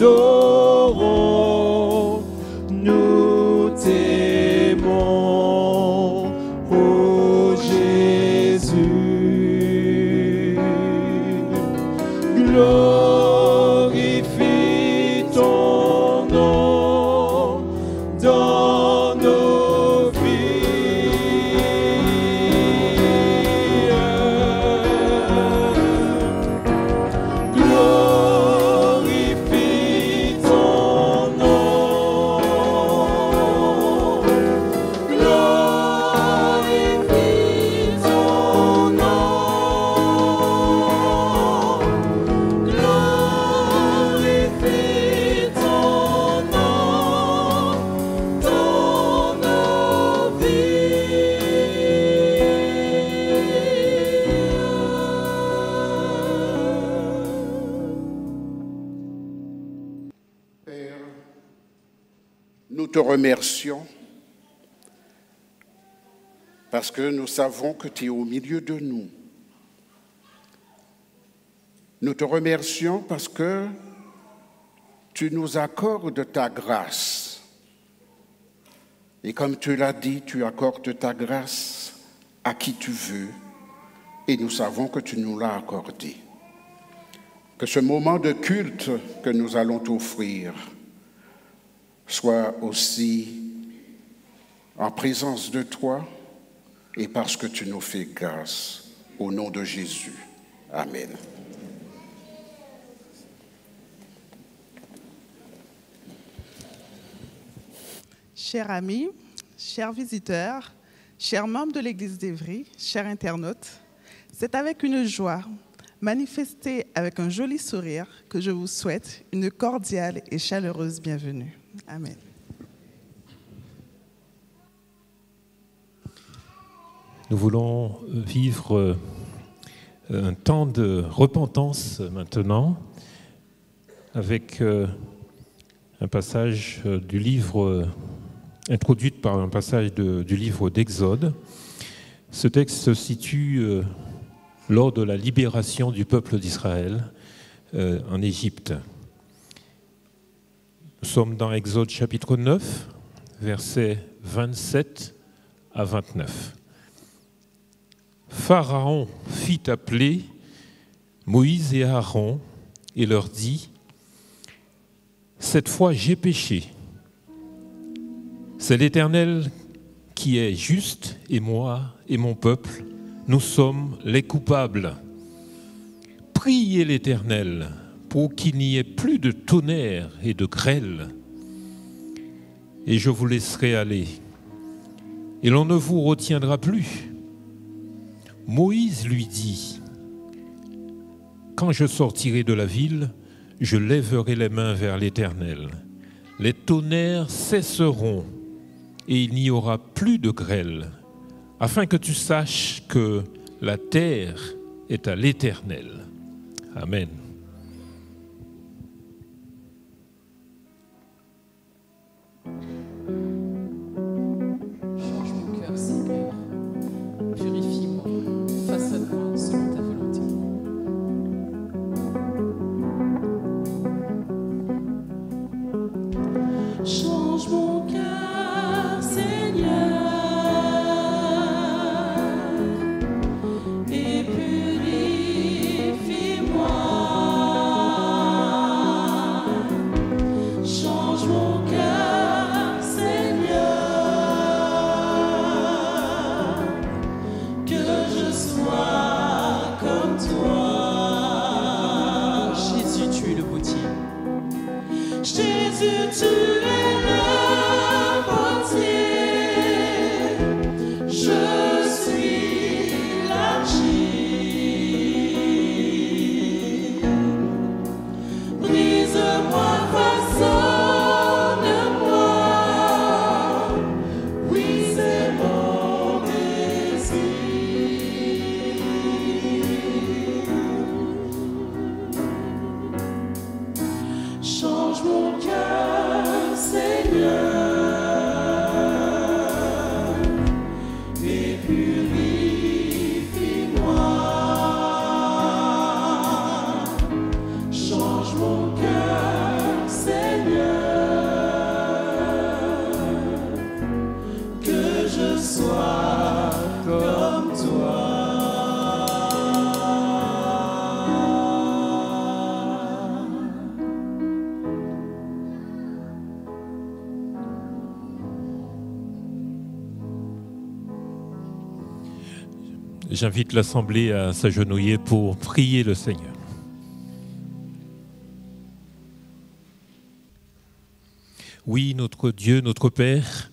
t'adorons, nous t'aimons, ô Jésus. Glorifie ton nom dans nos vies. Glorifie ton nom. Glorifie ton nom. Glorifie ton nom dans nos vies. Père, nous te remercions parce que nous savons que tu es au milieu de nous. Nous te remercions parce que tu nous accordes ta grâce. Et comme tu l'as dit, tu accordes ta grâce à qui tu veux. Et nous savons que tu nous l'as accordé. Que ce moment de culte que nous allons t'offrir soit aussi en présence de toi et parce que tu nous fais grâce. Au nom de Jésus. Amen. Chers amis, chers visiteurs, chers membres de l'Église d'Évry, chers internautes, c'est avec une joie, manifestée avec un joli sourire, que je vous souhaite une cordiale et chaleureuse bienvenue. Amen. Nous voulons vivre un temps de repentance maintenant avec un passage du livre, introduit par un passage du livre d'Exode. Ce texte se situe lors de la libération du peuple d'Israël en Égypte. Nous sommes dans Exode chapitre 9, versets 27 à 29. Pharaon fit appeler Moïse et Aaron et leur dit : cette fois j'ai péché. C'est l'Éternel qui est juste, et moi et mon peuple, nous sommes les coupables. Priez l'Éternel pour qu'il n'y ait plus de tonnerre et de grêle, et je vous laisserai aller, et l'on ne vous retiendra plus. Moïse lui dit : quand je sortirai de la ville, je lèverai les mains vers l'Éternel. Les tonnerres cesseront et il n'y aura plus de grêle, afin que tu saches que la terre est à l'Éternel. Amen. Change mon cœur, Seigneur. Purifie-moi. Façonne-moi selon ta volonté. Change mon cœur, Seigneur, et purifie-moi. J'invite l'Assemblée à s'agenouiller pour prier le Seigneur. Oui, notre Dieu, notre Père,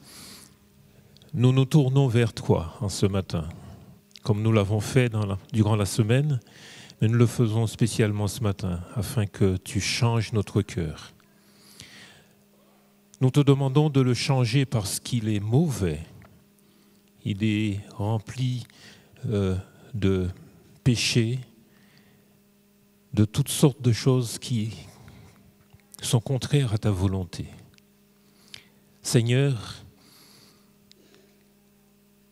nous nous tournons vers toi en ce matin, comme nous l'avons fait durant la semaine, mais nous le faisons spécialement ce matin, afin que tu changes notre cœur. Nous te demandons de le changer parce qu'il est mauvais. Il est rempli de péchés, de toutes sortes de choses qui sont contraires à ta volonté. Seigneur,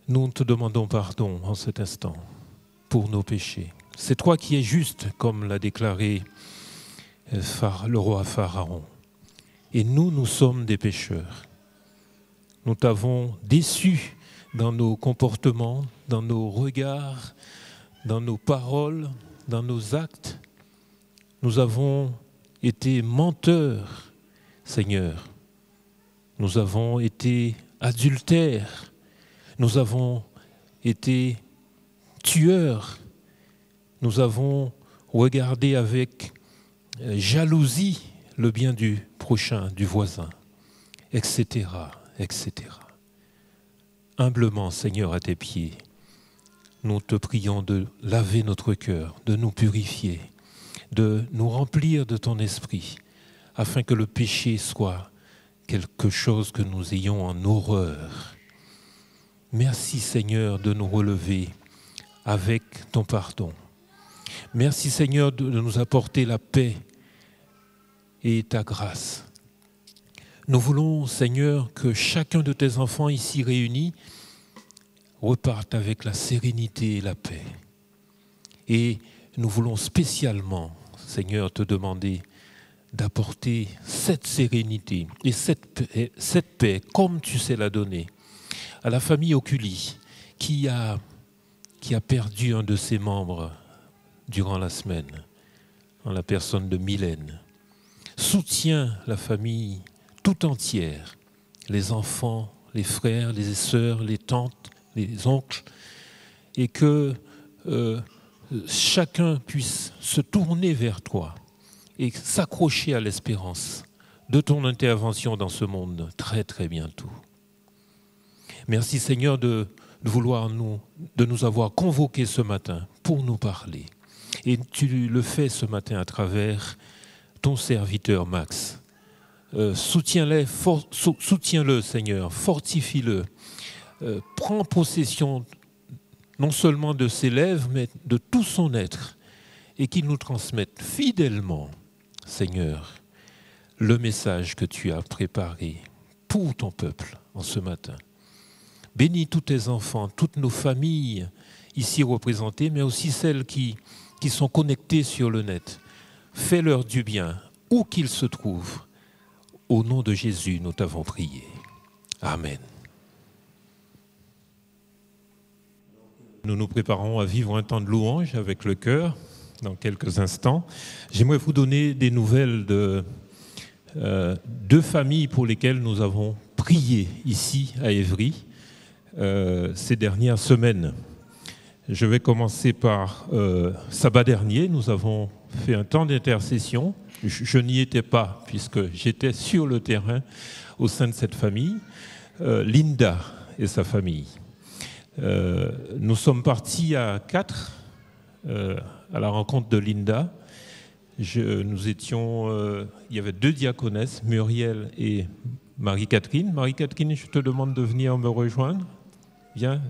nous te demandons pardon en cet instant pour nos péchés. C'est toi qui es juste, comme l'a déclaré le roi Pharaon. Et nous sommes des pécheurs. Nous t'avons déçu dans nos comportements, dans nos regards, dans nos paroles, dans nos actes. Nous avons été menteurs, Seigneur. Nous avons été adultères. Nous avons été tueurs. Nous avons regardé avec jalousie le bien du prochain, du voisin, etc., etc. Humblement, Seigneur, à tes pieds, nous te prions de laver notre cœur, de nous purifier, de nous remplir de ton esprit, afin que le péché soit quelque chose que nous ayons en horreur. Merci, Seigneur, de nous relever avec ton pardon. Merci, Seigneur, de nous apporter la paix et ta grâce. Nous voulons, Seigneur, que chacun de tes enfants ici réunis reparte avec la sérénité et la paix. Et nous voulons spécialement, Seigneur, te demander d'apporter cette sérénité et cette paix, comme tu sais la donner, à la famille Oculi, qui a perdu un de ses membres durant la semaine, en la personne de Mylène. Soutiens la famille tout entière, les enfants, les frères, les sœurs, les tantes, les oncles, et que chacun puisse se tourner vers toi et s'accrocher à l'espérance de ton intervention dans ce monde très très bientôt. Merci Seigneur de nous avoir convoqués ce matin pour nous parler. Et tu le fais ce matin à travers ton serviteur Max. Soutiens-le, Seigneur, fortifie-le. Prends possession non seulement de ses lèvres, mais de tout son être, et qu'il nous transmette fidèlement, Seigneur, le message que tu as préparé pour ton peuple en ce matin. Bénis tous tes enfants, toutes nos familles ici représentées, mais aussi celles qui sont connectées sur le net. Fais-leur du bien, où qu'ils se trouvent. Au nom de Jésus, nous t'avons prié. Amen. Nous nous préparons à vivre un temps de louange avec le chœur dans quelques instants. J'aimerais vous donner des nouvelles de deux familles pour lesquelles nous avons prié ici à Évry ces dernières semaines. Je vais commencer par sabbat dernier. Nous avons fait un temps d'intercession. Je n'y étais pas puisque j'étais sur le terrain au sein de cette famille. Linda et sa famille. Nous sommes partis à 4 à la rencontre de Linda. Nous étions, il y avait 2 diaconesses, Muriel et Marie-Catherine. Marie-Catherine, je te demande de venir me rejoindre. Viens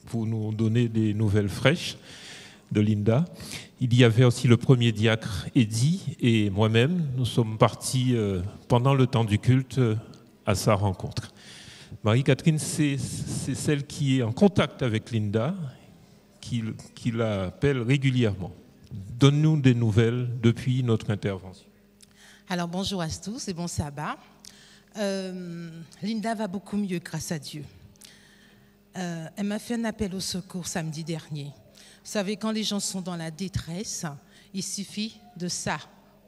pour nous donner des nouvelles fraîches de Linda. Il y avait aussi le premier diacre, Eddie, et moi-même. Nous sommes partis pendant le temps du culte à sa rencontre. Marie-Catherine, c'est celle qui est en contact avec Linda, qui l'appelle régulièrement. Donne-nous des nouvelles depuis notre intervention. Alors bonjour à tous et bon sabbat. Linda va beaucoup mieux grâce à Dieu. Elle m'a fait un appel au secours samedi dernier. Vous savez, quand les gens sont dans la détresse, il suffit de ça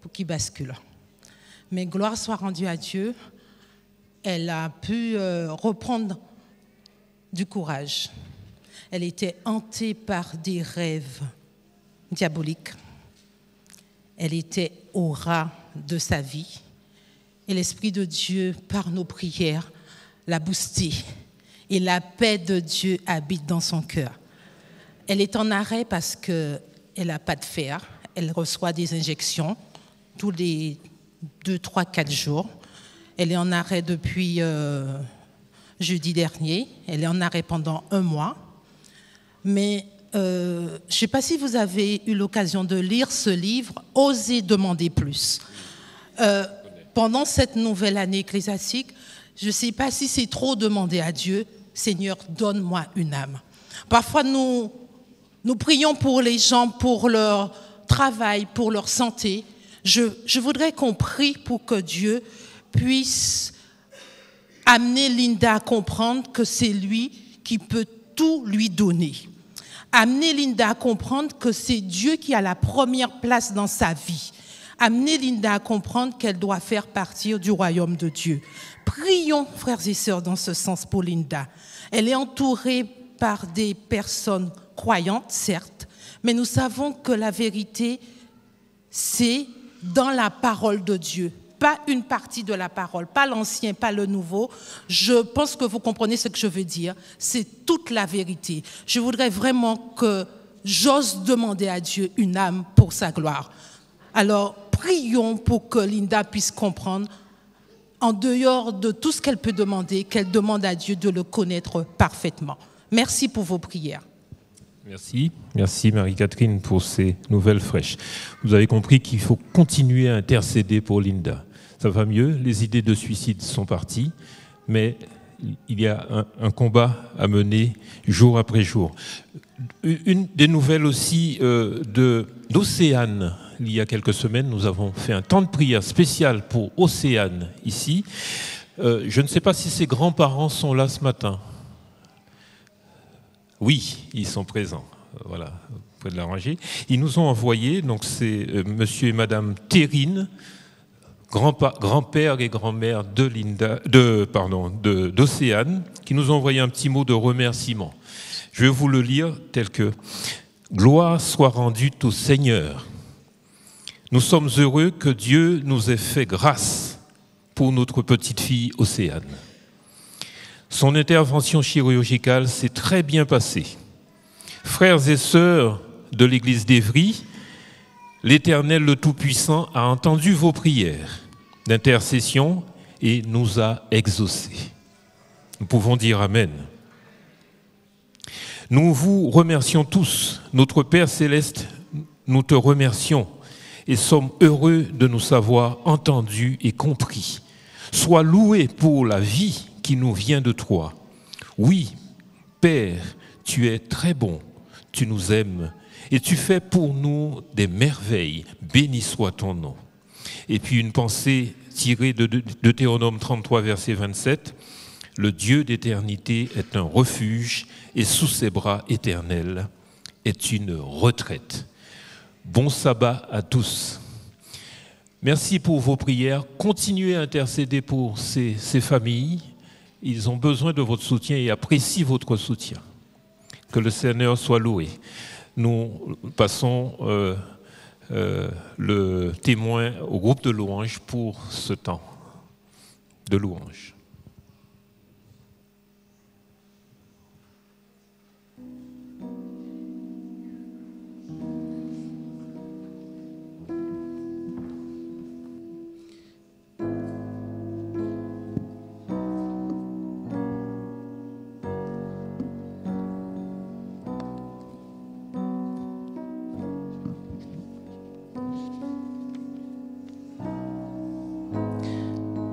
pour qu'ils basculent. Mais gloire soit rendue à Dieu, elle a pu reprendre du courage. elle était hantée par des rêves diaboliques. Elle était au ras de sa vie. Et l'Esprit de Dieu, par nos prières, l'a boostée. Et la paix de Dieu habite dans son cœur. Elle est en arrêt parce qu'elle n'a pas de fer. Elle reçoit des injections tous les 2, 3, 4 jours. Elle est en arrêt depuis jeudi dernier. Elle est en arrêt pendant 1 mois. Mais je ne sais pas si vous avez eu l'occasion de lire ce livre, « Osez demander plus ». Pendant cette nouvelle année ecclésiastique, je ne sais pas si c'est trop demander à Dieu, « Seigneur, donne-moi une âme ». Parfois, nous prions pour les gens, pour leur travail, pour leur santé. Je voudrais qu'on prie pour que Dieu puisse amener Linda à comprendre que c'est lui qui peut tout lui donner. Amener Linda à comprendre que c'est Dieu qui a la première place dans sa vie. Amener Linda à comprendre qu'elle doit faire partie du royaume de Dieu. Prions, frères et sœurs, dans ce sens pour Linda. Elle est entourée par des personnes croyantes, certes, mais nous savons que la vérité, c'est dans la parole de Dieu. Pas une partie de la parole, pas l'ancien, pas le nouveau. Je pense que vous comprenez ce que je veux dire. C'est toute la vérité. Je voudrais vraiment que j'ose demander à Dieu une âme pour sa gloire. Alors, prions pour que Linda puisse comprendre, en dehors de tout ce qu'elle peut demander, qu'elle demande à Dieu de le connaître parfaitement. Merci pour vos prières. Merci Marie-Catherine pour ces nouvelles fraîches. Vous avez compris qu'il faut continuer à intercéder pour Linda. Ça va mieux, les idées de suicide sont parties, mais il y a un combat à mener jour après jour. Une des nouvelles aussi d'Océane. Il y a quelques semaines, nous avons fait un temps de prière spécial pour Océane ici. Je ne sais pas si ses grands-parents sont là ce matin. Oui, ils sont présents. Voilà, vous pouvez l'arranger. Ils nous ont envoyé, donc c'est monsieur et madame Terrine, grand-père et grand-mère d'Océane, qui nous ont envoyé un petit mot de remerciement. Je vais vous le lire tel que « Gloire soit rendue au Seigneur. Nous sommes heureux que Dieu nous ait fait grâce pour notre petite fille Océane. Son intervention chirurgicale s'est très bien passée. Frères et sœurs de l'église d'Évry, l'Éternel le Tout-Puissant a entendu vos prières d'intercession et nous a exaucés. » Nous pouvons dire Amen. Nous vous remercions tous. Notre Père Céleste, nous te remercions et sommes heureux de nous savoir entendus et compris. Sois loué pour la vie qui nous vient de toi. Oui, Père, tu es très bon, tu nous aimes et tu fais pour nous des merveilles. Béni soit ton nom. Et puis une pensée tirée de Deutéronome 33, verset 27. Le Dieu d'éternité est un refuge et sous ses bras éternels est une retraite. Bon sabbat à tous. Merci pour vos prières. Continuez à intercéder pour ces familles. Ils ont besoin de votre soutien et apprécient votre soutien. Que le Seigneur soit loué. Nous passons le témoin au groupe de louanges pour ce temps de louange.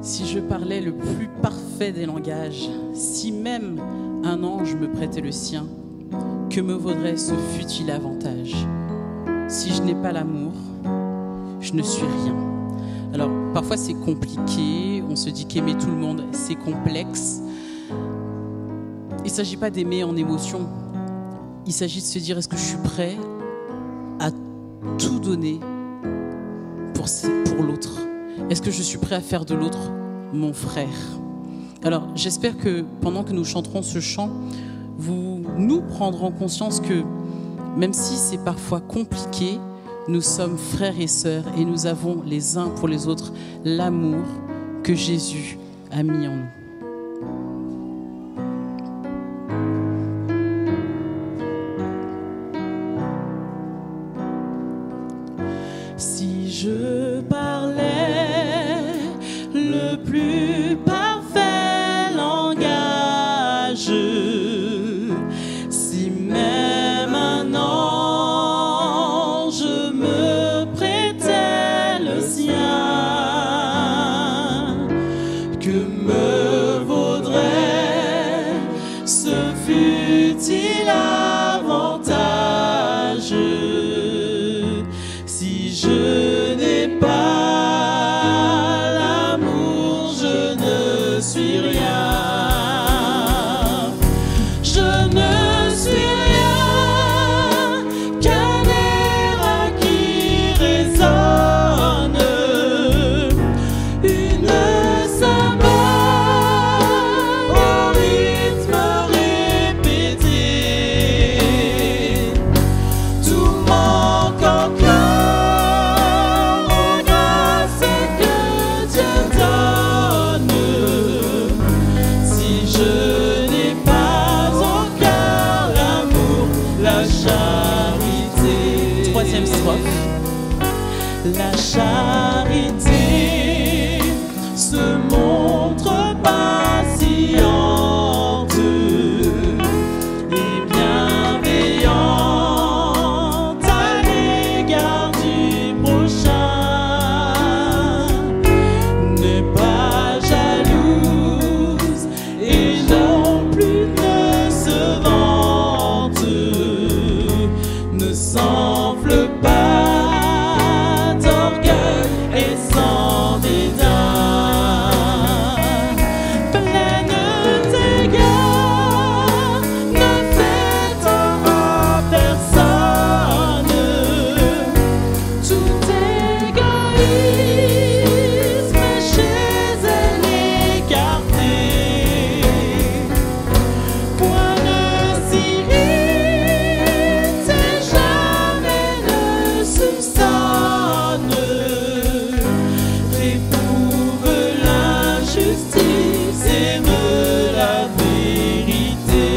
Si je parlais le plus parfait des langages, si même un ange me prêtait le sien, que me vaudrait ce futile avantage? Si je n'ai pas l'amour, je ne suis rien. Alors, parfois c'est compliqué, on se dit qu'aimer tout le monde, c'est complexe. Il ne s'agit pas d'aimer en émotion, il s'agit de se dire, est-ce que je suis prêt à tout donner pour l'autre? Est-ce que je suis prêt à faire de l'autre mon frère? Alors, j'espère que pendant que nous chanterons ce chant, vous nous prendrons conscience que même si c'est parfois compliqué, nous sommes frères et sœurs et nous avons les uns pour les autres l'amour que Jésus a mis en nous. Si je parlais le plus parfait langage, si même un ange me prêtait le sien, que me vaudrait ce futile avantage? Si je n'ai pas l'amour, je ne suis rien. Je ne suis rien qu'un air qui résonne, une cymbale au rythme répété. Tout manque encore aux grâces que Dieu donne. Si je n'ai pas au cœur l'amour, la charité. Troisième strophe. La charité se montre patiente et bienveillante à l'égard du prochain. N'est pas jalouse et non plus ne se vante, ne s'enfle pas d'orgueil et sans dédain. Pleine d'égard, ne fait tort à personne. Tout égoïsme chez elle écarté. Point ne s'irrite et jamais ne soupçonne. Réprouve l'injustice, aime la vérité.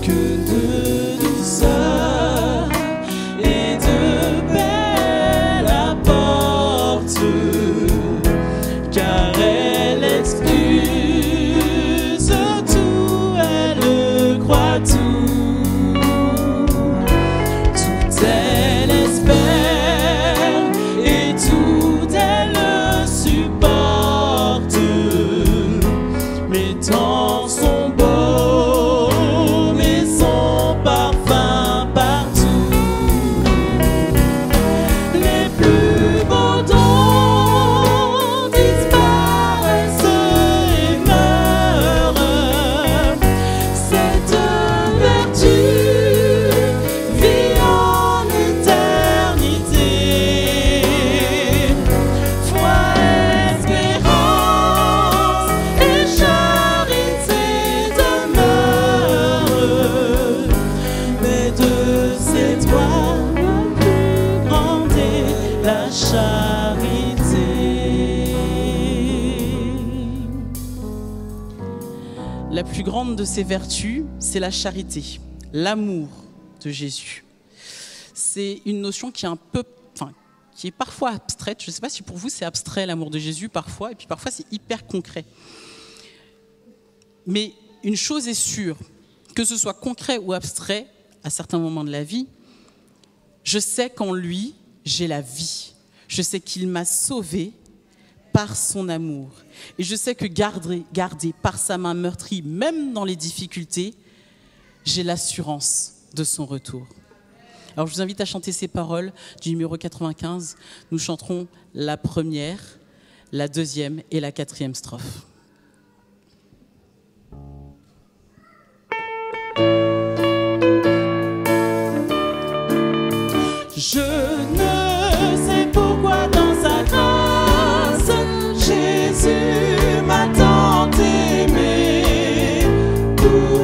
Que de douceur et de belle apporte, car elle excuse tout, elle croit tout. Tout elle espère et tout elle supporte, mettant son baume et son parfum partout. Les plus beaux dons disparaissent et meurent. Cette vertu vit en éternité. Foi, espérance et charité demeurent. Mais de ces trois, la plus grande est la charité. La plus grande de ces vertus, c'est la charité, l'amour de Jésus. C'est une notion qui est qui est parfois abstraite. Je ne sais pas si pour vous c'est abstrait l'amour de Jésus parfois, et puis parfois c'est hyper concret. Mais une chose est sûre, que ce soit concret ou abstrait, à certains moments de la vie, je sais qu'en lui, j'ai la vie. Je sais qu'il m'a sauvé par son amour. Et je sais que gardé par sa main meurtrie, même dans les difficultés, j'ai l'assurance de son retour. Alors je vous invite à chanter ces paroles du numéro 95. Nous chanterons la première, la deuxième et la quatrième strophe. Je ne sais pourquoi dans sa grâce Jésus m'a tant aimé. Pour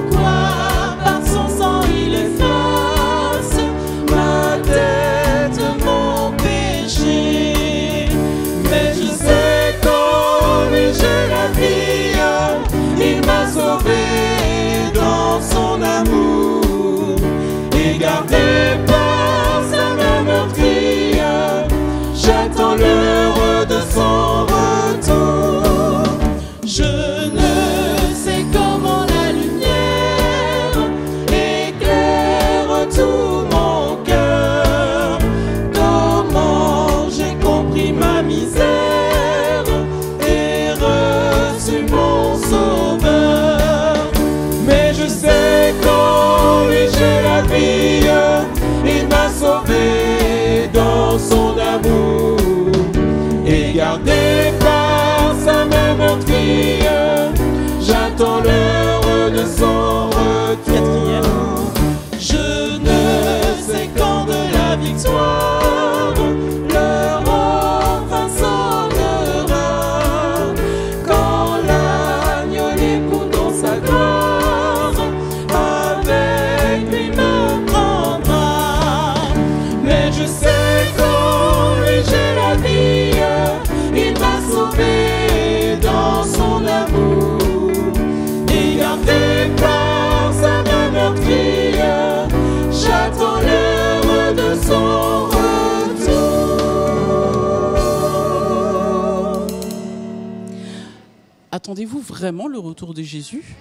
attendez-vous vraiment le retour de Jésus ?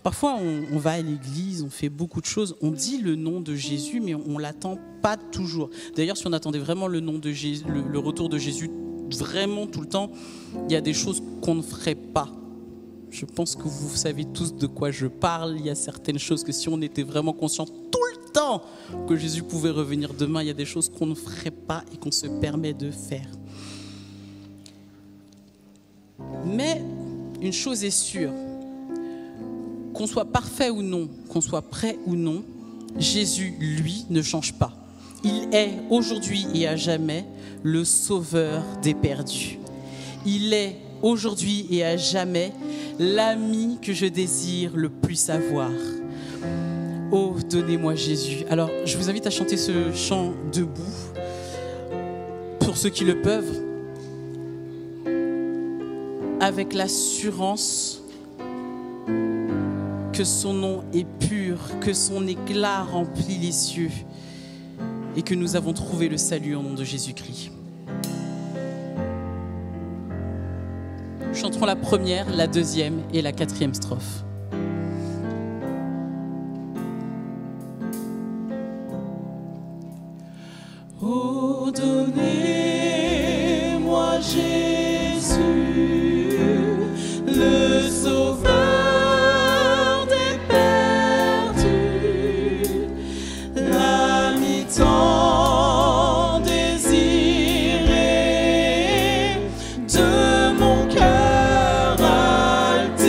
Parfois, on va à l'église, on fait beaucoup de choses, on dit le nom de Jésus, mais on ne l'attend pas toujours. D'ailleurs, si on attendait vraiment le nom de Jésus, le retour de Jésus, vraiment tout le temps, il y a des choses qu'on ne ferait pas. Je pense que vous savez tous de quoi je parle. Il y a certaines choses que si on était vraiment conscient tout le temps que Jésus pouvait revenir demain, il y a des choses qu'on ne ferait pas et qu'on se permet de faire. Mais une chose est sûre, qu'on soit parfait ou non, qu'on soit prêt ou non, Jésus, lui, ne change pas. Il est aujourd'hui et à jamais le sauveur des perdus. Il est aujourd'hui et à jamais l'ami que je désire le plus avoir. Oh, donnez-moi Jésus. Alors, je vous invite à chanter ce chant debout, pour ceux qui le peuvent, avec l'assurance que son nom est pur, que son éclat remplit les cieux et que nous avons trouvé le salut au nom de Jésus-Christ. Nous chanterons la première, la deuxième et la quatrième strophe. Oh, donnez-moi Jésus, le sauveur des perdus, l'ami tant désiré de mon cœur altéré.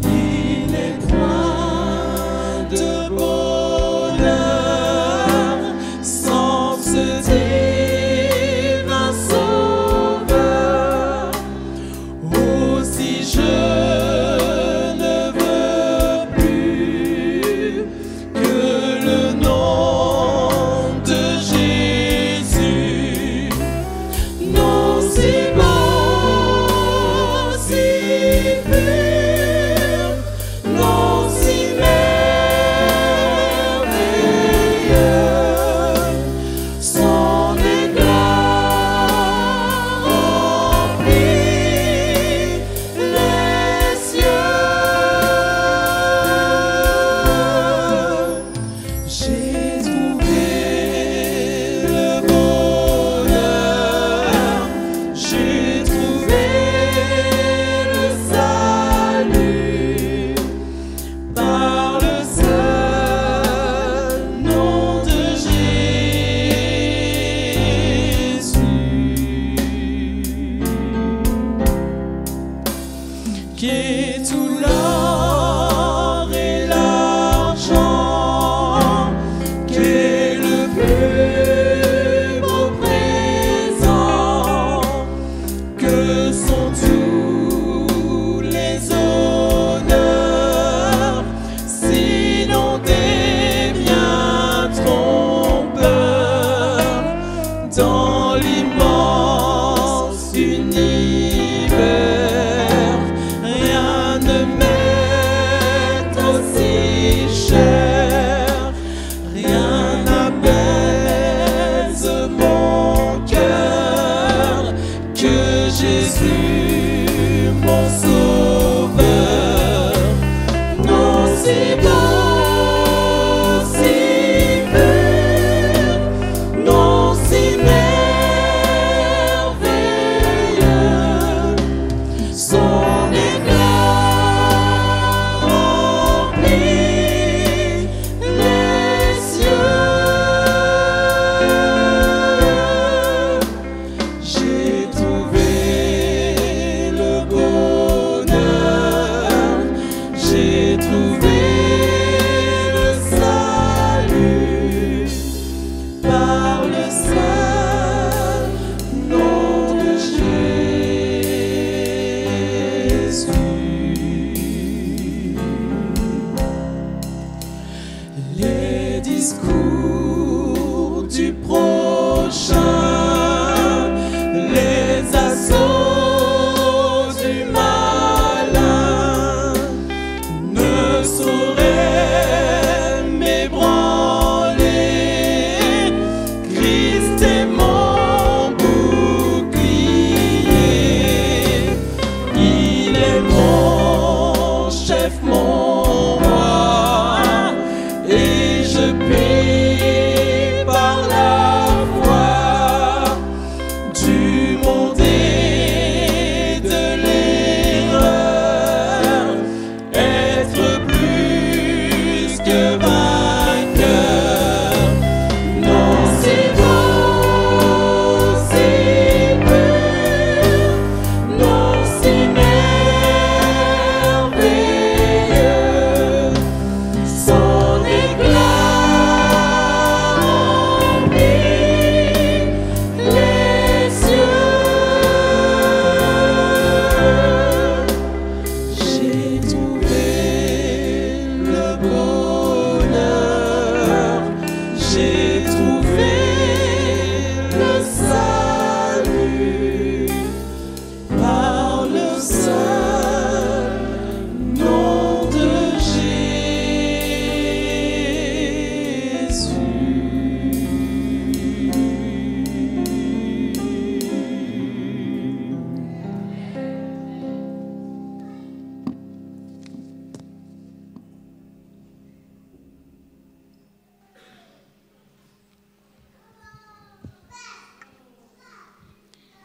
Il n'est point de bonheur sans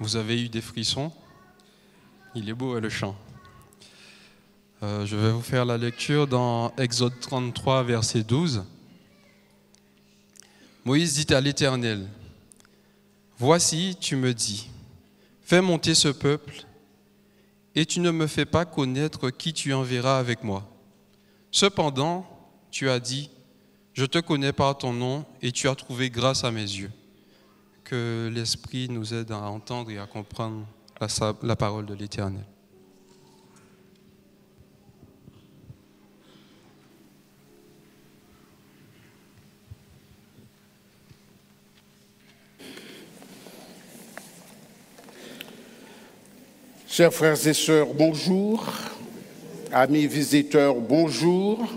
Vous avez eu des frissons? Il est beau le chant. Je vais vous faire la lecture dans Exode 33, verset 12. Moïse dit à l'Éternel, « Voici, tu me dis, fais monter ce peuple, et tu ne me fais pas connaître qui tu enverras avec moi. Cependant, tu as dit, je te connais par ton nom, et tu as trouvé grâce à mes yeux. » Que l'Esprit nous aide à entendre et à comprendre la parole de l'Éternel. Chers frères et sœurs, bonjour. Amis visiteurs, bonjour.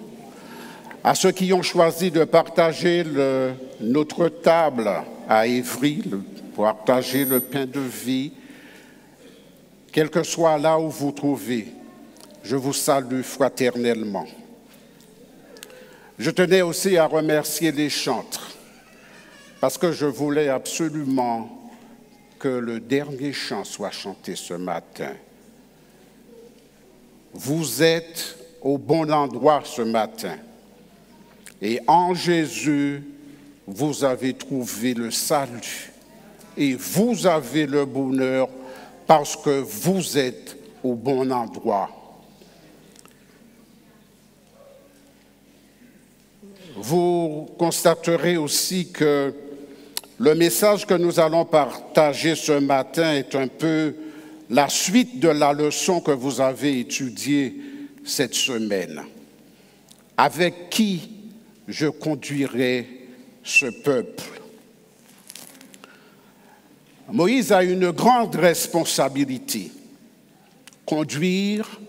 À ceux qui ont choisi de partager notre table à Évry, partager le pain de vie, quel que soit là où vous trouvez, je vous salue fraternellement. Je tenais aussi à remercier les chantres, parce que je voulais absolument que le dernier chant soit chanté ce matin. Vous êtes au bon endroit ce matin. Et en Jésus, vous avez trouvé le salut. Et vous avez le bonheur parce que vous êtes au bon endroit. Vous constaterez aussi que le message que nous allons partager ce matin est un peu la suite de la leçon que vous avez étudiée cette semaine. Avec qui je conduirai ce peuple? Moïse a une grande responsabilité, conduire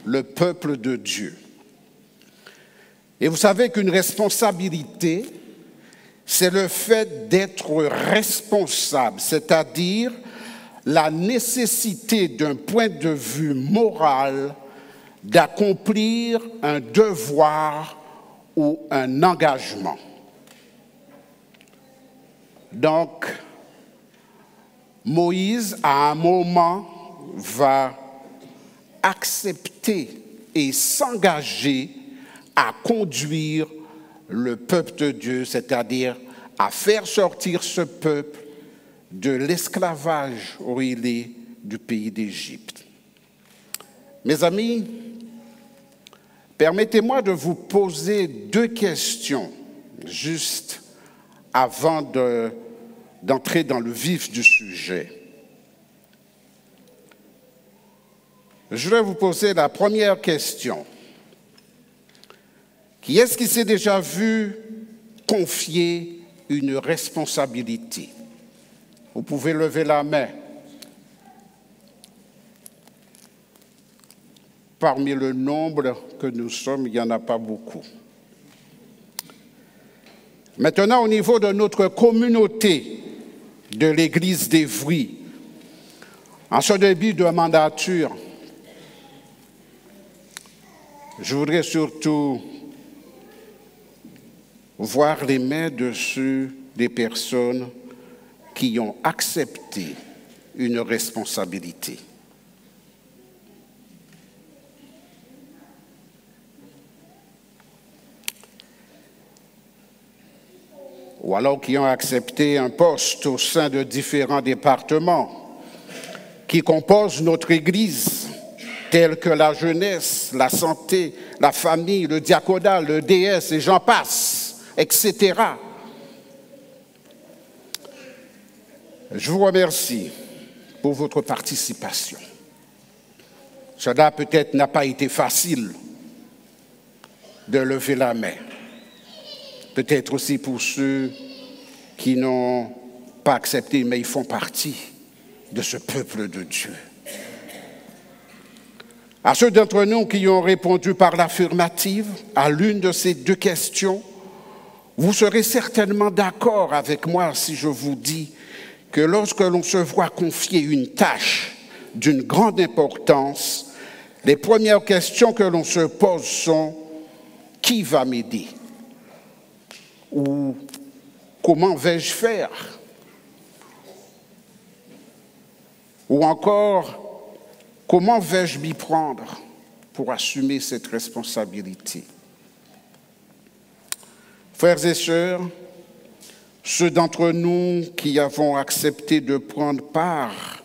le peuple de Dieu. Et vous savez qu'une responsabilité, c'est le fait d'être responsable, c'est-à-dire la nécessité d'un point de vue moral d'accomplir un devoir ou un engagement. Donc, Moïse, à un moment, va accepter et s'engager à conduire le peuple de Dieu, c'est-à-dire à faire sortir ce peuple de l'esclavage où il est du pays d'Égypte. Mes amis, permettez-moi de vous poser deux questions, juste avant d'entrer dans le vif du sujet. Je vais vous poser la première question. Qui est-ce qui s'est déjà vu confier une responsabilité? Vous pouvez lever la main. Parmi le nombre que nous sommes, il n'y en a pas beaucoup. Maintenant, au niveau de notre communauté de l'Église d'Évry, en ce début de mandature, je voudrais surtout voir les mains dessus des personnes qui ont accepté une responsabilité. Ou alors qui ont accepté un poste au sein de différents départements qui composent notre Église, tels que la jeunesse, la santé, la famille, le diaconat, le DS et j'en passe, etc. Je vous remercie pour votre participation. Cela peut-être n'a pas été facile de lever la main. Peut-être aussi pour ceux qui n'ont pas accepté, mais ils font partie de ce peuple de Dieu. À ceux d'entre nous qui ont répondu par l'affirmative à l'une de ces deux questions, vous serez certainement d'accord avec moi si je vous dis que lorsque l'on se voit confier une tâche d'une grande importance, les premières questions que l'on se pose sont « Qui va m'aider ?» ou « Comment vais-je faire ?» Ou encore, comment vais-je m'y prendre pour assumer cette responsabilité? Frères et sœurs, ceux d'entre nous qui avons accepté de prendre part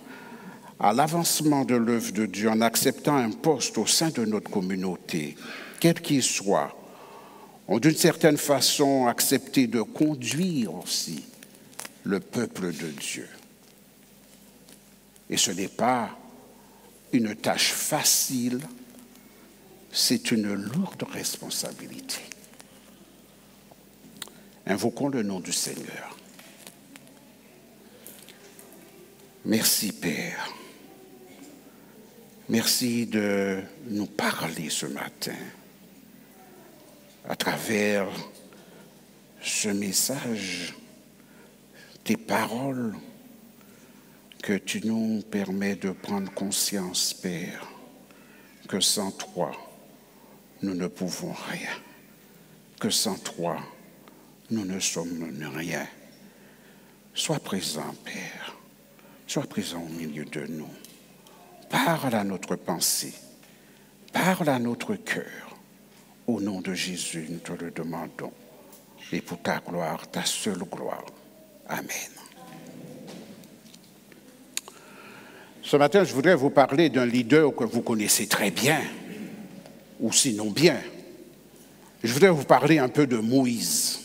à l'avancement de l'œuvre de Dieu en acceptant un poste au sein de notre communauté, quel qu'il soit, ont d'une certaine façon accepté de conduire aussi le peuple de Dieu. Et ce n'est pas une tâche facile, c'est une lourde responsabilité. Invoquons le nom du Seigneur. Merci, Père. Merci de nous parler ce matin à travers ce message, tes paroles, que tu nous permets de prendre conscience, Père, que sans toi, nous ne pouvons rien, que sans toi, nous ne sommes rien. Sois présent, Père, sois présent au milieu de nous. Parle à notre pensée, parle à notre cœur. Au nom de Jésus, nous te le demandons. Et pour ta gloire, ta seule gloire. Amen. Ce matin, je voudrais vous parler d'un leader que vous connaissez très bien, ou sinon bien. Je voudrais vous parler un peu de Moïse.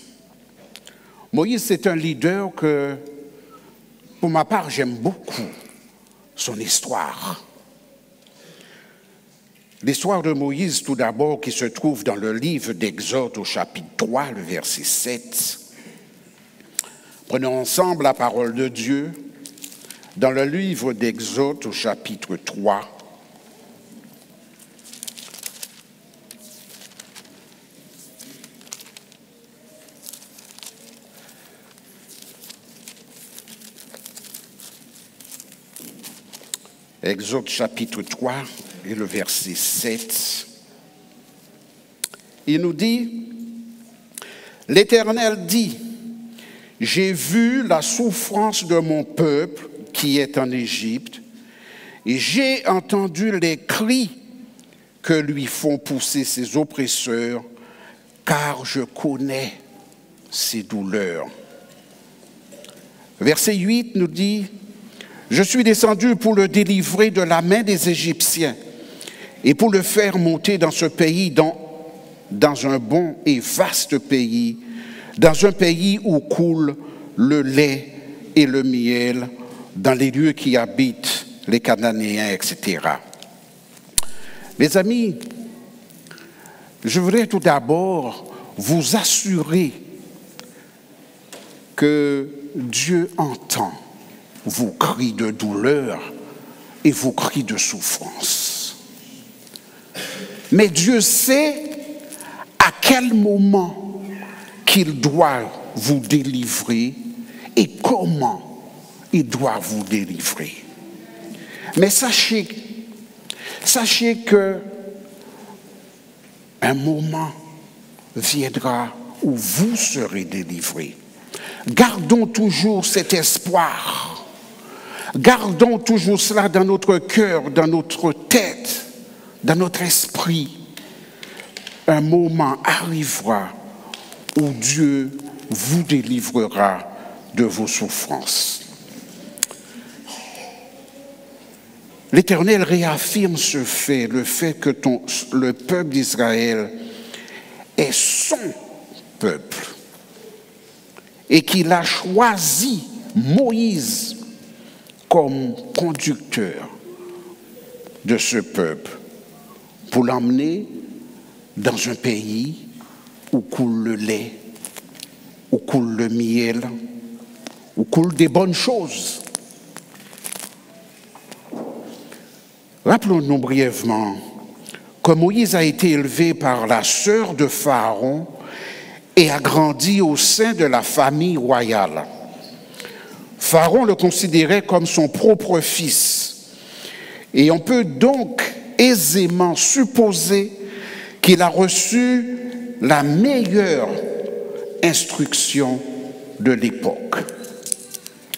Moïse, c'est un leader que, pour ma part, j'aime beaucoup son histoire. L'histoire de Moïse, tout d'abord, qui se trouve dans le livre d'Exode au chapitre 3, le verset 7. Prenons ensemble la parole de Dieu dans le livre d'Exode au chapitre 3. Exode chapitre 3 et le verset 7. Il nous dit, l'Éternel dit, j'ai vu la souffrance de mon peuple qui est en Égypte, et j'ai entendu les cris que lui font pousser ses oppresseurs, car je connais ses douleurs. Verset 8 nous dit, je suis descendu pour le délivrer de la main des Égyptiens et pour le faire monter dans ce pays, dans un bon et vaste pays, dans un pays où coule le lait et le miel, dans les lieux qui habitent les Cananéens, etc. Mes amis, je voudrais tout d'abord vous assurer que Dieu entend vos cris de douleur et vos cris de souffrance. Mais Dieu sait à quel moment qu'il doit vous délivrer et comment il doit vous délivrer. Mais sachez que un moment viendra où vous serez délivrés. Gardons toujours cet espoir. Gardons toujours cela dans notre cœur, dans notre tête, dans notre esprit. Un moment arrivera où Dieu vous délivrera de vos souffrances. L'Éternel réaffirme ce fait, le fait que le peuple d'Israël est son peuple et qu'il a choisi Moïse comme conducteur de ce peuple pour l'emmener dans un pays où coule le lait, où coule le miel, où coulent des bonnes choses. Rappelons-nous brièvement que Moïse a été élevé par la sœur de Pharaon et a grandi au sein de la famille royale. Pharaon le considérait comme son propre fils. Et on peut donc aisément supposer qu'il a reçu la meilleure instruction de l'époque.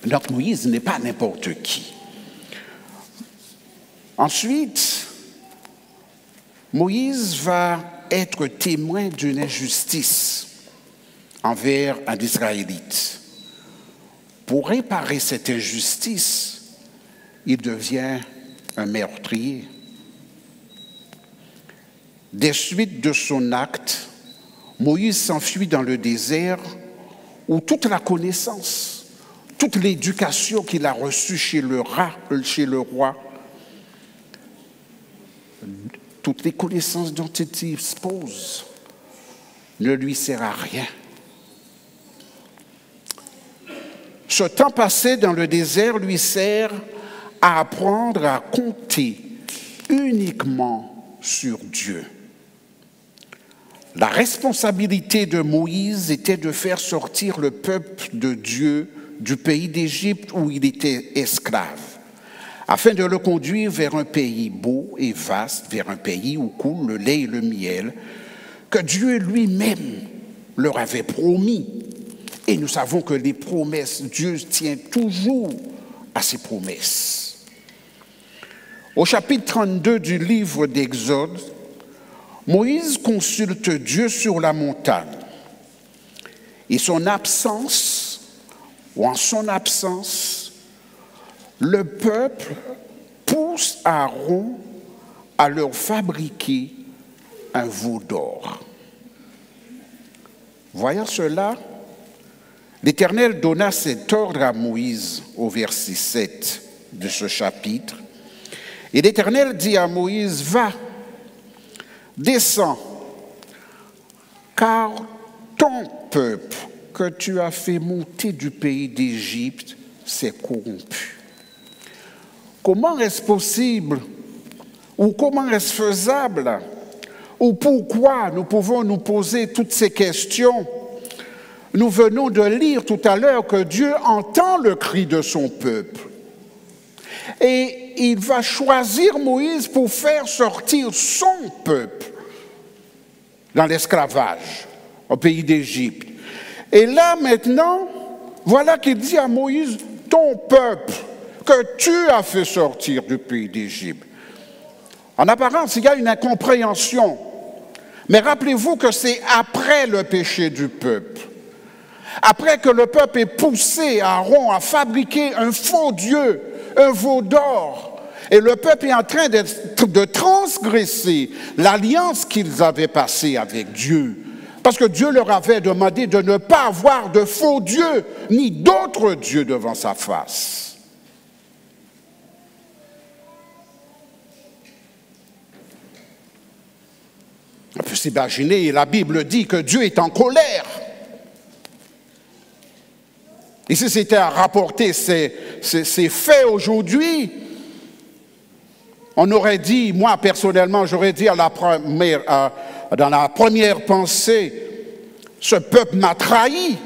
Donc Moïse n'est pas n'importe qui. Ensuite, Moïse va être témoin d'une injustice envers un Israélite. Pour réparer cette injustice, il devient un meurtrier. Des suites de son acte, Moïse s'enfuit dans le désert où toute la connaissance, toute l'éducation qu'il a reçue chez le roi, toutes les connaissances dont il dispose ne lui sert à rien. Ce temps passé dans le désert lui sert à apprendre à compter uniquement sur Dieu. La responsabilité de Moïse était de faire sortir le peuple de Dieu du pays d'Égypte où il était esclave, afin de le conduire vers un pays beau et vaste, vers un pays où coule le lait et le miel, que Dieu lui-même leur avait promis. Et nous savons que les promesses, Dieu tient toujours à ses promesses. Au chapitre 32 du livre d'Exode, Moïse consulte Dieu sur la montagne. Et en son absence, le peuple pousse Aaron à leur fabriquer un veau d'or. Voyant cela, l'Éternel donna cet ordre à Moïse au verset 7 de ce chapitre. Et l'Éternel dit à Moïse, « Va, descends, car ton peuple que tu as fait monter du pays d'Égypte s'est corrompu. » Comment est-ce possible ou comment est-ce faisable ou pourquoi nous pouvons nous poser toutes ces questions? Nous venons de lire tout à l'heure que Dieu entend le cri de son peuple. Et il va choisir Moïse pour faire sortir son peuple dans l'esclavage au pays d'Égypte. Et là maintenant, voilà qu'il dit à Moïse, ton peuple que tu as fait sortir du pays d'Égypte. En apparence, il y a une incompréhension. Mais rappelez-vous que c'est après le péché du peuple. Après que le peuple ait poussé Aaron à fabriquer un faux Dieu, un veau d'or, et le peuple est en train de transgresser l'alliance qu'ils avaient passée avec Dieu. Parce que Dieu leur avait demandé de ne pas avoir de faux dieux, ni d'autres dieux devant sa face. On peut s'imaginer, la Bible dit que Dieu est en colère. Et si c'était à rapporter ces faits aujourd'hui, on aurait dit, moi personnellement, j'aurais dit dans la première pensée, ce peuple m'a trahi.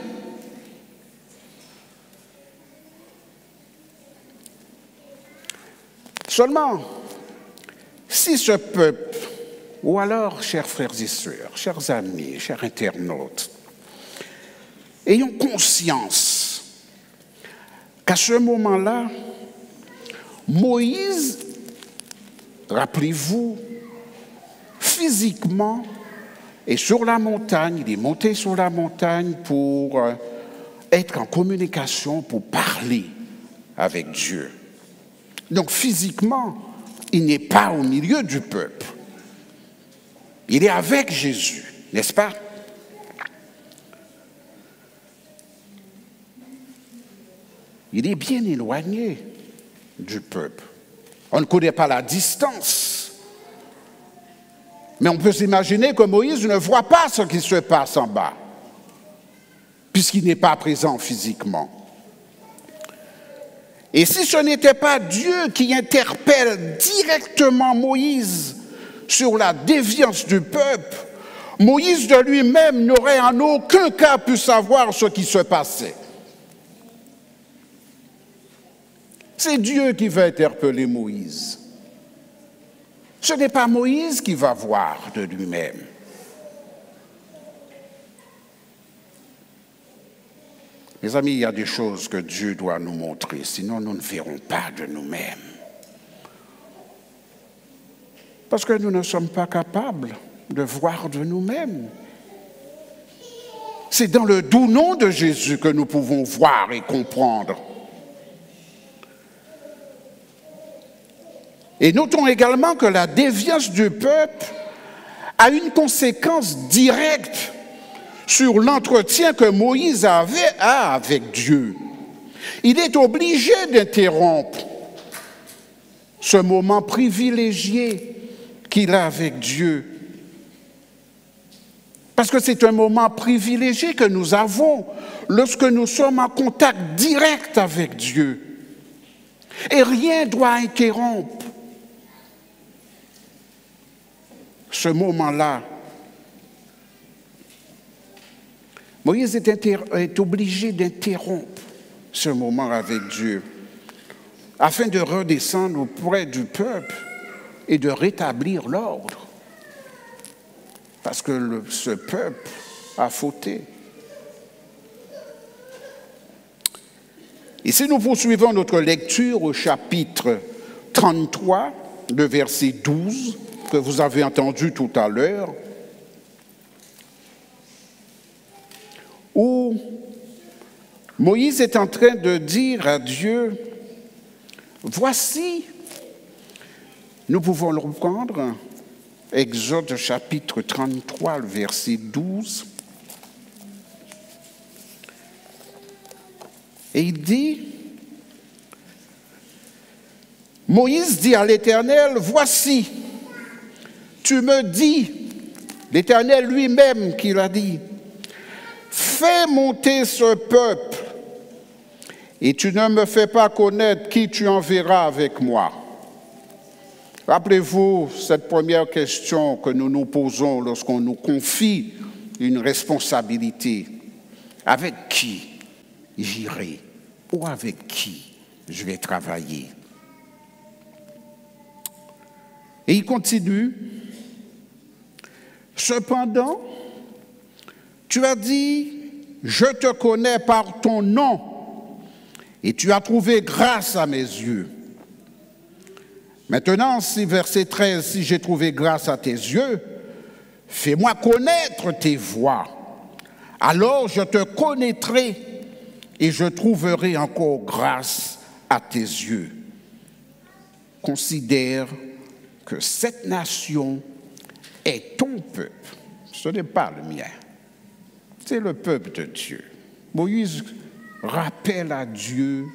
Seulement, si ce peuple, ou alors, chers frères et sœurs, chers amis, chers internautes, ayons conscience qu'à ce moment-là, Moïse, rappelez-vous, physiquement, est sur la montagne, il est monté sur la montagne pour être en communication, pour parler avec Dieu. Donc physiquement, il n'est pas au milieu du peuple. Il est avec Jésus, n'est-ce pas? Il est bien éloigné du peuple. On ne connaît pas la distance. Mais on peut s'imaginer que Moïse ne voit pas ce qui se passe en bas, puisqu'il n'est pas présent physiquement. Et si ce n'était pas Dieu qui interpelle directement Moïse sur la déviance du peuple, Moïse de lui-même n'aurait en aucun cas pu savoir ce qui se passait. C'est Dieu qui va interpeller Moïse. Ce n'est pas Moïse qui va voir de lui-même. Mes amis, il y a des choses que Dieu doit nous montrer, sinon nous ne verrons pas de nous-mêmes. Parce que nous ne sommes pas capables de voir de nous-mêmes. C'est dans le doux nom de Jésus que nous pouvons voir et comprendre. Et notons également que la déviance du peuple a une conséquence directe sur l'entretien que Moïse a avec Dieu. Il est obligé d'interrompre ce moment privilégié qu'il a avec Dieu. Parce que c'est un moment privilégié que nous avons lorsque nous sommes en contact direct avec Dieu. Et rien ne doit interrompre ce moment-là. Moïse est obligé d'interrompre ce moment avec Dieu afin de redescendre auprès du peuple et de rétablir l'ordre. Parce que ce peuple a fauté. Et si nous poursuivons notre lecture au chapitre 33, le verset 12, que vous avez entendu tout à l'heure, où Moïse est en train de dire à Dieu, voici, nous pouvons le reprendre, Exode chapitre 33, le verset 12, et il dit, Moïse dit à l'Éternel, voici, tu me dis, l'Éternel lui-même qui l'a dit, fais monter ce peuple et tu ne me fais pas connaître qui tu enverras avec moi. Rappelez-vous cette première question que nous nous posons lorsqu'on nous confie une responsabilité. Avec qui j'irai ou avec qui je vais travailler? Et il continue. Cependant, tu as dit, je te connais par ton nom et tu as trouvé grâce à mes yeux. Maintenant, si verset 13, si j'ai trouvé grâce à tes yeux, fais-moi connaître tes voies. Alors je te connaîtrai et je trouverai encore grâce à tes yeux. Considère que cette nation est ton peuple. Ce n'est pas le mien. C'est le peuple de Dieu. Moïse rappelle à Dieu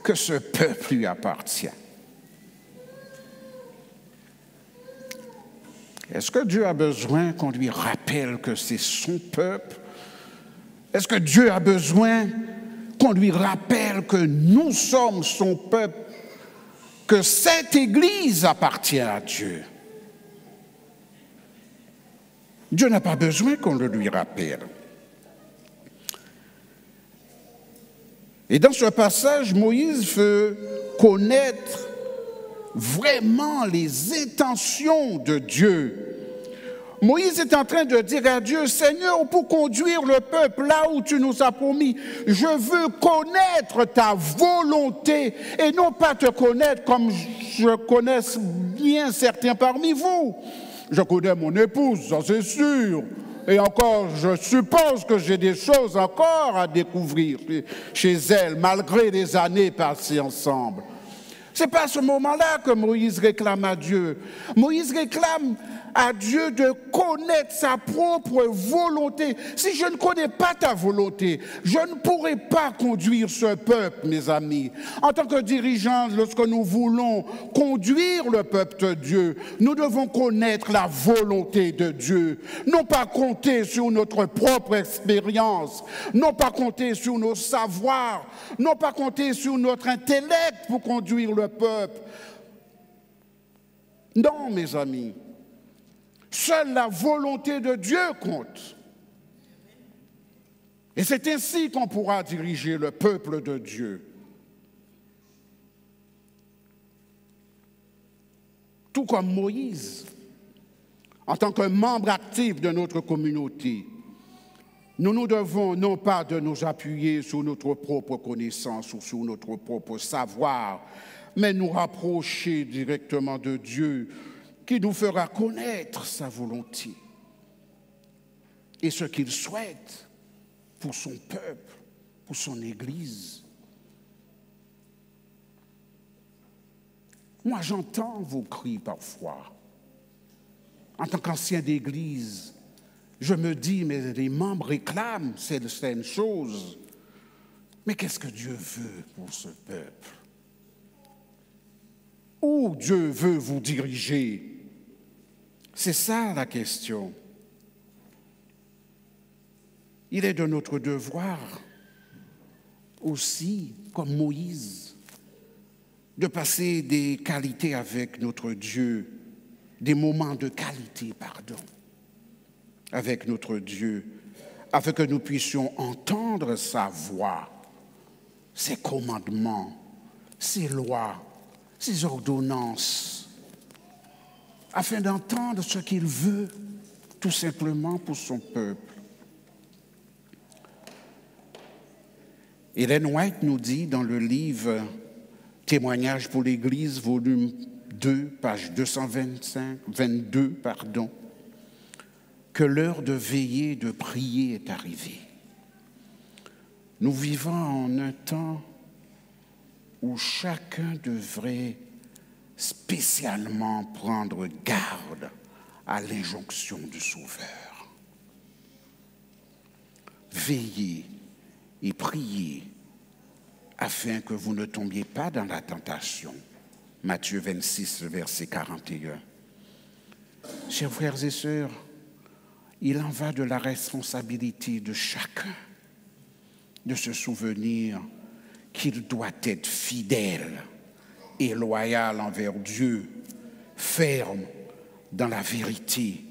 que ce peuple lui appartient. Est-ce que Dieu a besoin qu'on lui rappelle que c'est son peuple? Est-ce que Dieu a besoin qu'on lui rappelle que nous sommes son peuple, que cette Église appartient à Dieu? Dieu n'a pas besoin qu'on le lui rappelle. Et dans ce passage, Moïse veut connaître vraiment les intentions de Dieu. Moïse est en train de dire à Dieu, Seigneur, pour conduire le peuple là où tu nous as promis, je veux connaître ta volonté et non pas te connaître comme je connais bien certains parmi vous. Je connais mon épouse, ça c'est sûr. Et encore, je suppose que j'ai des choses encore à découvrir chez elle, malgré les années passées ensemble. Ce n'est pas à ce moment-là que Moïse réclame à Dieu. Moïse réclame à Dieu de connaître sa propre volonté. Si je ne connais pas ta volonté, je ne pourrai pas conduire ce peuple, mes amis. En tant que dirigeants, lorsque nous voulons conduire le peuple de Dieu, nous devons connaître la volonté de Dieu. Non pas compter sur notre propre expérience, non pas compter sur nos savoirs, non pas compter sur notre intellect pour conduire le peuple. Non, mes amis. Seule la volonté de Dieu compte. Et c'est ainsi qu'on pourra diriger le peuple de Dieu. Tout comme Moïse, en tant que membre actif de notre communauté, nous devons non pas de nous appuyer sur notre propre connaissance ou sur notre propre savoir, mais nous rapprocher directement de Dieu qui nous fera connaître sa volonté et ce qu'il souhaite pour son peuple, pour son Église. Moi, j'entends vos cris parfois. En tant qu'ancien d'Église, je me dis, mais les membres réclament certaines choses. Mais qu'est-ce que Dieu veut pour ce peuple? Où Dieu veut vous diriger? C'est ça la question. Il est de notre devoir aussi, comme Moïse, de passer des qualités avec notre Dieu, des moments de qualité, avec notre Dieu, afin que nous puissions entendre sa voix, ses commandements, ses lois, ses ordonnances, afin d'entendre ce qu'il veut tout simplement pour son peuple. Ellen White nous dit dans le livre Témoignages pour l'Église, volume 2, page 222, que l'heure de veiller et de prier est arrivée. Nous vivons en un temps où chacun devrait spécialement prendre garde à l'injonction du Sauveur. Veillez et priez afin que vous ne tombiez pas dans la tentation. Matthieu 26, verset 41. Chers frères et sœurs, il en va de la responsabilité de chacun de se souvenir qu'il doit être fidèle et loyal envers Dieu, ferme dans la vérité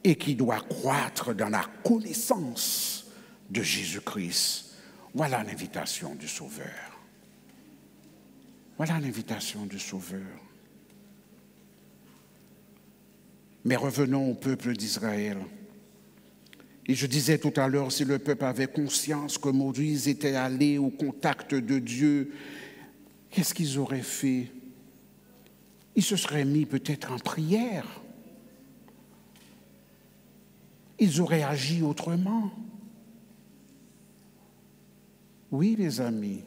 et qui doit croître dans la connaissance de Jésus-Christ. Voilà l'invitation du Sauveur. Voilà l'invitation du Sauveur. Mais revenons au peuple d'Israël. Et je disais tout à l'heure, si le peuple avait conscience que Moïse était allé au contact de Dieu, qu'est-ce qu'ils auraient fait? Ils se seraient mis peut-être en prière. Ils auraient agi autrement. Oui, les amis.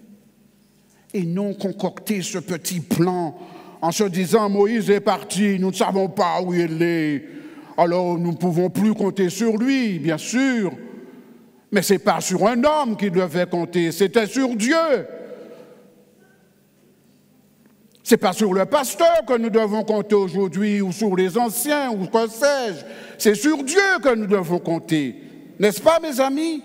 Et non concocter ce petit plan en se disant « Moïse est parti, nous ne savons pas où il est. Alors nous ne pouvons plus compter sur lui, bien sûr. Mais ce n'est pas sur un homme qu'il devait compter, c'était sur Dieu. Ce n'est pas sur le pasteur que nous devons compter aujourd'hui, ou sur les anciens, ou que sais-je. C'est sur Dieu que nous devons compter. N'est-ce pas, mes amis?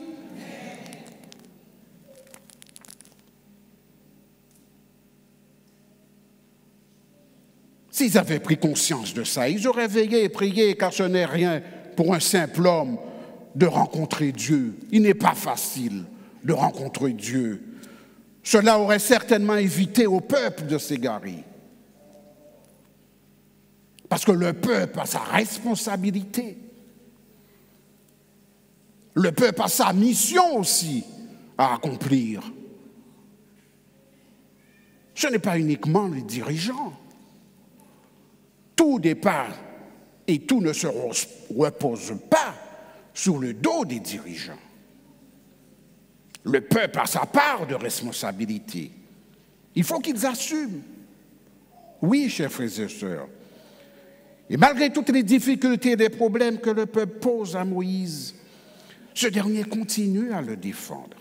S'ils avaient pris conscience de ça, ils auraient veillé et prié, car ce n'est rien pour un simple homme de rencontrer Dieu. Il n'est pas facile de rencontrer Dieu. Cela aurait certainement évité au peuple de s'égarer. Parce que le peuple a sa responsabilité. Le peuple a sa mission aussi à accomplir. Ce n'est pas uniquement les dirigeants. Tout départ et tout ne se repose pas sur le dos des dirigeants. Le peuple a sa part de responsabilité. Il faut qu'ils assument. Oui, chers frères et sœurs. Et malgré toutes les difficultés et les problèmes que le peuple pose à Moïse, ce dernier continue à le défendre.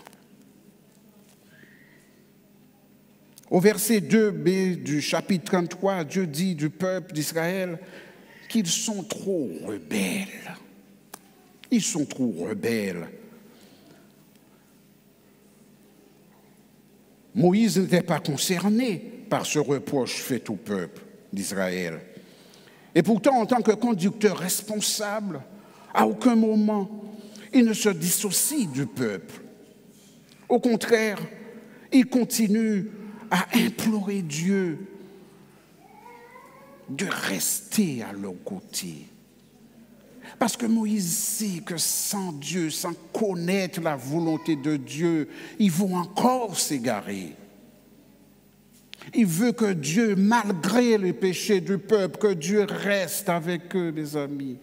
Au verset 2b du chapitre 33, Dieu dit du peuple d'Israël qu'ils sont trop rebelles. Ils sont trop rebelles. Moïse n'était pas concerné par ce reproche fait au peuple d'Israël. Et pourtant, en tant que conducteur responsable, à aucun moment, il ne se dissocie du peuple. Au contraire, il continue à implorer Dieu de rester à leur côté. Parce que Moïse sait que sans Dieu, sans connaître la volonté de Dieu, ils vont encore s'égarer. Il veut que Dieu, malgré les péchés du peuple, que Dieu reste avec eux, mes amis.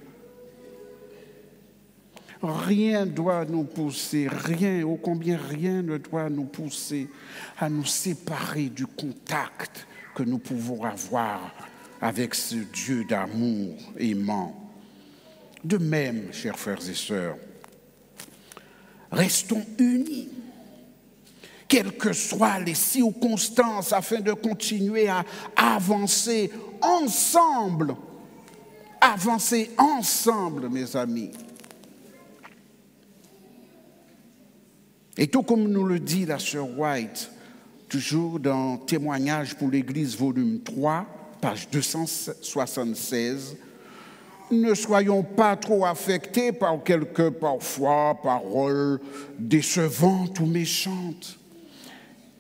Rien ne doit nous pousser, rien, ô combien rien ne doit nous pousser à nous séparer du contact que nous pouvons avoir avec ce Dieu d'amour aimant. De même, chers frères et sœurs, restons unis, quelles que soient les circonstances, afin de continuer à avancer ensemble. Avancer ensemble, mes amis. Et tout comme nous le dit la sœur White, toujours dans Témoignages pour l'Église, volume 3, page 276, ne soyons pas trop affectés par quelques, parfois, paroles décevantes ou méchantes.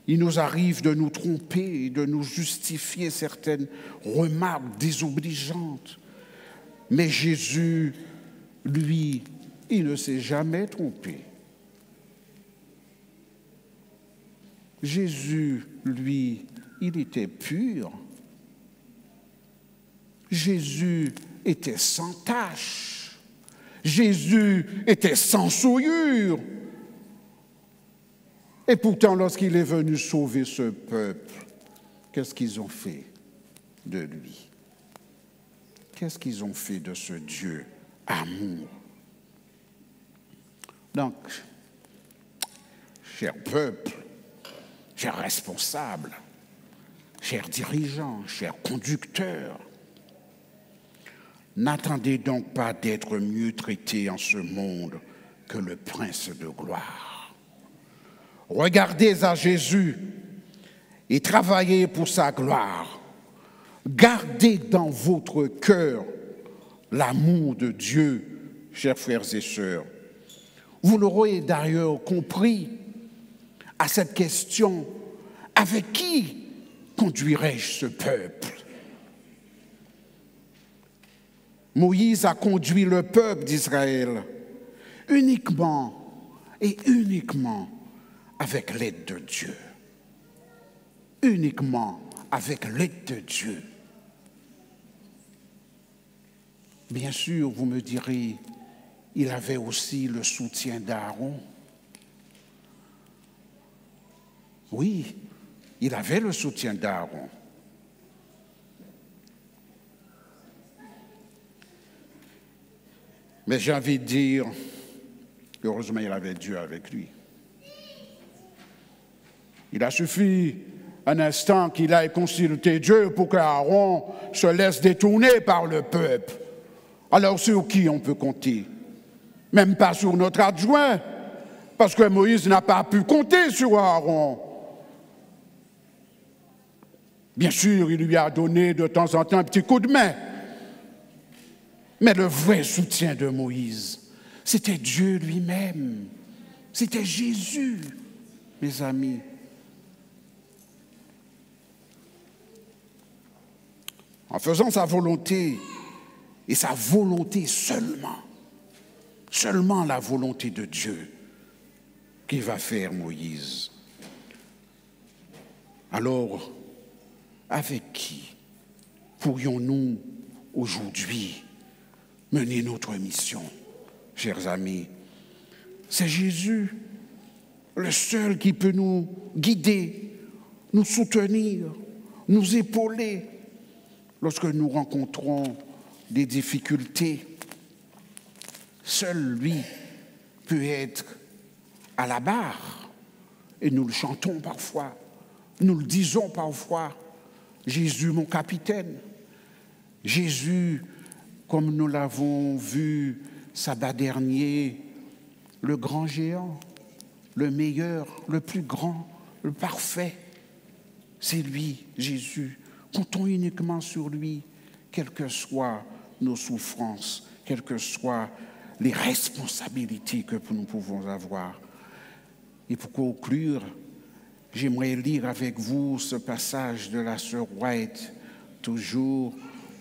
Il nous arrive de nous tromper et de nous justifier certaines remarques désobligeantes. Mais Jésus, lui, il ne s'est jamais trompé. Jésus, lui, il était pur. Jésus était sans tache. Jésus était sans souillure. Et pourtant, lorsqu'il est venu sauver ce peuple, qu'est-ce qu'ils ont fait de lui? Qu'est-ce qu'ils ont fait de ce Dieu amour? Donc, cher peuple, chers responsables, chers dirigeants, chers conducteurs, n'attendez donc pas d'être mieux traités en ce monde que le Prince de gloire. Regardez à Jésus et travaillez pour sa gloire. Gardez dans votre cœur l'amour de Dieu, chers frères et sœurs. Vous l'aurez d'ailleurs compris à cette question, avec qui conduirais-je ce peuple? Moïse a conduit le peuple d'Israël uniquement et uniquement avec l'aide de Dieu. Uniquement avec l'aide de Dieu. Bien sûr, vous me direz, il avait aussi le soutien d'Aaron. Oui, il avait le soutien d'Aaron. Mais j'ai envie de dire, heureusement, il avait Dieu avec lui. Il a suffi un instant qu'il aille consulter Dieu pour qu'Aaron se laisse détourner par le peuple. Alors sur qui on peut compter? Même pas sur notre adjoint, parce que Moïse n'a pas pu compter sur Aaron. Bien sûr, il lui a donné de temps en temps un petit coup de main. Mais le vrai soutien de Moïse, c'était Dieu lui-même. C'était Jésus, mes amis. En faisant sa volonté, et sa volonté seulement la volonté de Dieu, qu'il va faire Moïse. Alors, avec qui pourrions-nous aujourd'hui mener notre mission, chers amis? C'est Jésus, le seul qui peut nous guider, nous soutenir, nous épauler lorsque nous rencontrons des difficultés. Seul lui peut être à la barre, et nous le chantons parfois, nous le disons parfois. Jésus, mon capitaine. Jésus, comme nous l'avons vu sabbat dernier, le grand géant, le meilleur, le plus grand, le parfait. C'est lui, Jésus. Comptons uniquement sur lui, quelles que soient nos souffrances, quelles que soient les responsabilités que nous pouvons avoir. Et pour conclure, j'aimerais lire avec vous ce passage de la sœur White, toujours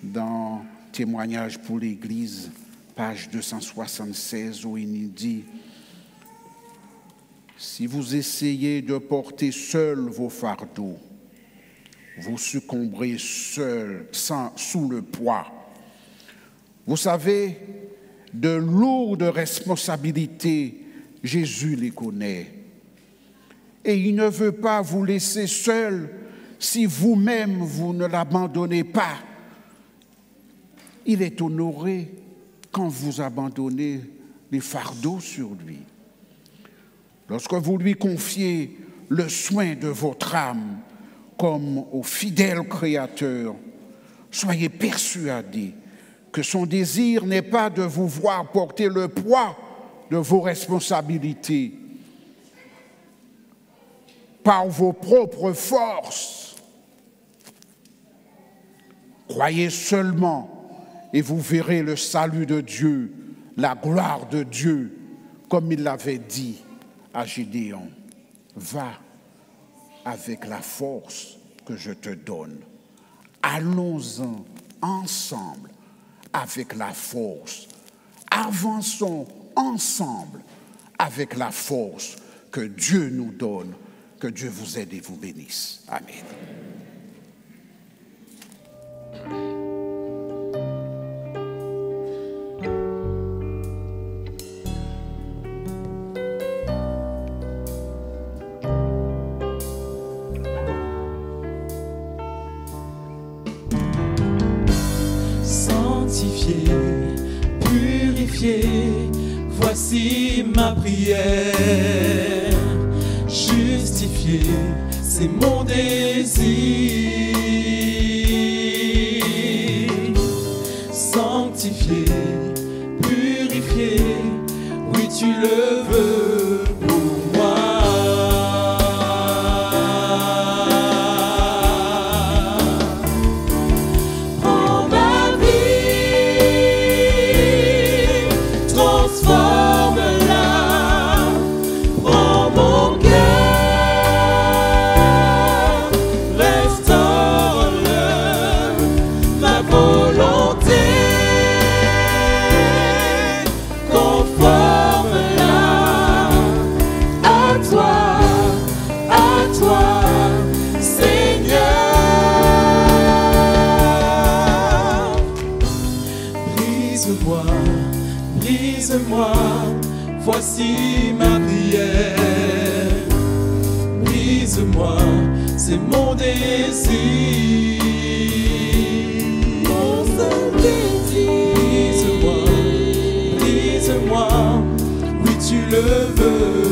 dans Témoignages pour l'Église, page 276, où il nous dit « Si vous essayez de porter seuls vos fardeaux, vous succomberez seul, sous le poids. Vous savez, de lourdes responsabilités, Jésus les connaît. Et il ne veut pas vous laisser seul si vous-même vous ne l'abandonnez pas. Il est honoré quand vous abandonnez les fardeaux sur lui. Lorsque vous lui confiez le soin de votre âme comme au fidèle Créateur, soyez persuadés que son désir n'est pas de vous voir porter le poids de vos responsabilités par vos propres forces. Croyez seulement et vous verrez le salut de Dieu, la gloire de Dieu, comme il l'avait dit à Gédéon. Va avec la force que je te donne. Allons-en ensemble avec la force. Avançons ensemble avec la force que Dieu nous donne. Que Dieu vous aide et vous bénisse. Amen. Sanctifié, purifié, voici ma prière. Justifié, c'est mon désir. Sanctifié, purifié, oui tu le veux pour moi. Prends ma vie, transforme-la. Prends mon cœur, brise-moi, voici ma prière. Brise-moi, c'est mon désir. Mon seul désir. Brise-moi, brise-moi, oui tu le veux.